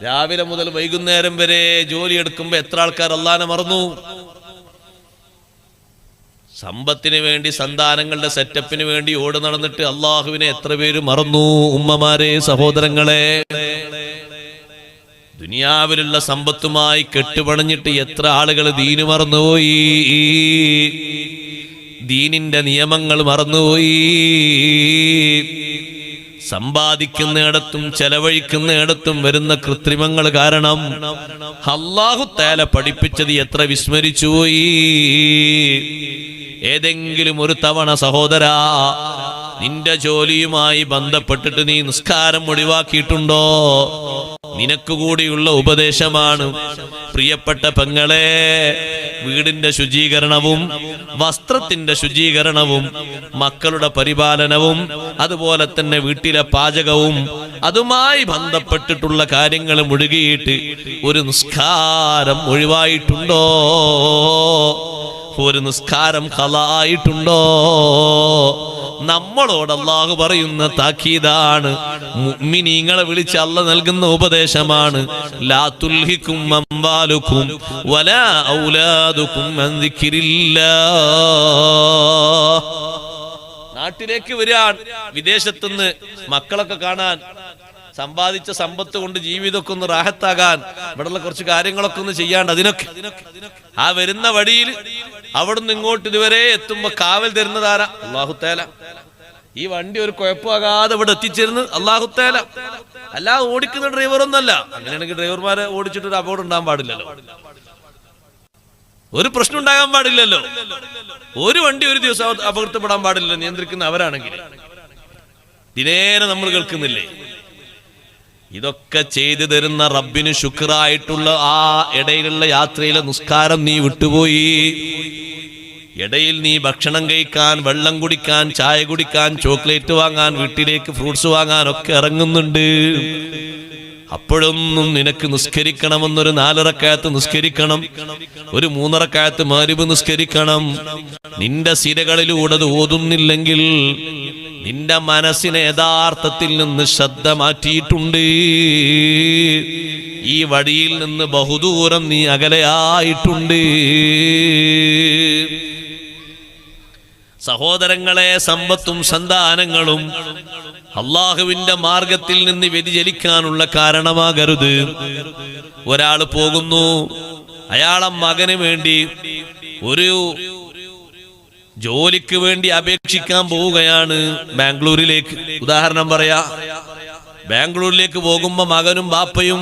രാവിലെ മുതൽ വൈകുന്നേരം വരെ ജോലിയെടുക്കുമ്പോ എത്ര ആൾക്കാർ അല്ലാഹനെ മറന്നു? സമ്പത്തിന് വേണ്ടി, സന്താനങ്ങളുടെ സെറ്റപ്പിന് വേണ്ടി ഓടി നടന്നിട്ട് അള്ളാഹുവിനെ എത്ര പേര് മറന്നു? ഉമ്മമാരെ, സഹോദരങ്ങളെ, ദുനിയാവിലുള്ള സമ്പത്തുമായി കെട്ടുപണഞ്ഞിട്ട് എത്ര ആളുകൾ ദീന് മറന്നുപോയി, ദീനിന്റെ നിയമങ്ങൾ മറന്നുപോയി. സമ്പാദിക്കുന്നിടത്തും ചെലവഴിക്കുന്നിടത്തും വരുന്ന കൃത്രിമങ്ങൾ കാരണം അല്ലാഹു തആല പഠിപ്പിച്ചത് എത്ര വിസ്മരിച്ചുപോയി. ഏതെങ്കിലും ഒരു തവണ സഹോദരാ, നിന്റെ ജോലിയുമായി ബന്ധപ്പെട്ടിട്ട് നീ നിസ്കാരം ഒഴിവാക്കിയിട്ടുണ്ടോ? നിനക്ക് കൂടിയുള്ള ഉപദേശമാണ് പ്രിയപ്പെട്ട പെങ്ങളെ. വീടിന്റെ ശുചീകരണവും വസ്ത്രത്തിന്റെ ശുചീകരണവും മക്കളുടെ പരിപാലനവും അതുപോലെ തന്നെ വീട്ടിലെ പാചകവും അതുമായി ബന്ധപ്പെട്ടിട്ടുള്ള കാര്യങ്ങൾ മുഴുകിയിട്ട് ഒരു നിസ്കാരം ഒഴിവായിട്ടുണ്ടോ? ഒരു നിസ്കാരം ഖളായിട്ടുണ്ടോ? നമ്മളോട് അല്ലാഹു പറയുന്ന താക്കീതാണ്, മുഅ്മിനീങ്ങളെ വിളിച്ച് അല്ലാഹു നൽകുന്ന ഉപദേശമാണ്. ലാ തുൽഹിക്കും അംവാലുക്കും വലാ ഔലാദുക്കും അൻ ദിക്രില്ലാഹ്. നാട്ടിലേക്ക് വരാൻ, വിദേശത്തുനിന്ന് മക്കളൊക്കെ കാണാൻ, സമ്പാദിച്ച സമ്പത്ത് കൊണ്ട് ജീവിതമൊക്കെ ഒന്ന് റാഹത്താകാൻ, ഇവിടെയുള്ള കുറച്ച് കാര്യങ്ങളൊക്കെ ഒന്ന് ചെയ്യാണ്ട്, അതിനൊക്കെ ആ വരുന്ന വഴിയിൽ അവിടുന്ന് ഇങ്ങോട്ട് ഇതുവരെ എത്തുമ്പോ കാവൽ തരുന്നതാരാ? അല്ലാഹു തആല. ഈ വണ്ടി ഒരു കുഴപ്പമാകാതെ ഇവിടെ എത്തിച്ചേരുന്നത് അല്ലാഹു തആല. അല്ലാതെ ഓടിക്കുന്ന ഡ്രൈവറൊന്നല്ല. അങ്ങനെയാണെങ്കിൽ ഡ്രൈവർമാരെ ഓടിച്ചിട്ടൊരു അപകടം ഉണ്ടാകാൻ പാടില്ലല്ലോ, ഒരു പ്രശ്നം ഉണ്ടാകാൻ പാടില്ലല്ലോ, ഒരു വണ്ടി ഒരു ദിവസം അപകടപ്പെടാൻ പാടില്ലല്ലോ നിയന്ത്രിക്കുന്ന അവരാണെങ്കിൽ. ദിനേന നമ്മൾ കേൾക്കുന്നില്ലേ? ഇതൊക്കെ ചെയ്തു തരുന്ന റബ്ബിന് ശുക്റായിട്ടുള്ള ആ ഇടയിലുള്ള യാത്രയിലെ നിസ്കാരം നീ വിട്ടുപോയി. ഇടയിൽ നീ ഭക്ഷണം കഴിക്കാൻ, വെള്ളം കുടിക്കാൻ, ചായ കുടിക്കാൻ, ചോക്ലേറ്റ് വാങ്ങാൻ, വീട്ടിലേക്ക് ഫ്രൂട്ട്സ് വാങ്ങാൻ ഒക്കെ ഇറങ്ങുന്നുണ്ട്. അപ്പോഴൊന്നും നിനക്ക് നിസ്കരിക്കണമെന്നൊരു 4 റക്അത്ത് നിസ്കരിക്കണം, ഒരു 3 റക്അത്ത് മഗ്‌രിബ് നിസ്കരിക്കണം. നിന്റെ സിരകളിലൂടെ അത് ഓതുന്നില്ലെങ്കിൽ നിന്റെ മനസ്സിനെ യഥാർത്ഥത്തിൽ നിന്ന് ശ്രദ്ധ മാറ്റിയിട്ടുണ്ട്. ഈ വഴിയിൽ നിന്ന് ബഹുദൂരം നീ അകലെയായിട്ടുണ്ട്. സഹോദരങ്ങളെ, സമ്പത്തും സന്താനങ്ങളും അള്ളാഹുവിന്റെ മാർഗത്തിൽ നിന്ന് വ്യതിചലിക്കാനുള്ള കാരണമാകരുത്. ഒരാൾ പോകുന്നു, അയാളെ മകന് വേണ്ടി ഒരു ജോലിക്ക് വേണ്ടി അപേക്ഷിക്കാൻ പോവുകയാണ് ബാംഗ്ലൂരിലേക്ക്. ഉദാഹരണം പറയാ, ബാംഗ്ലൂരിലേക്ക് പോകുമ്പോ മകനും ബാപ്പയും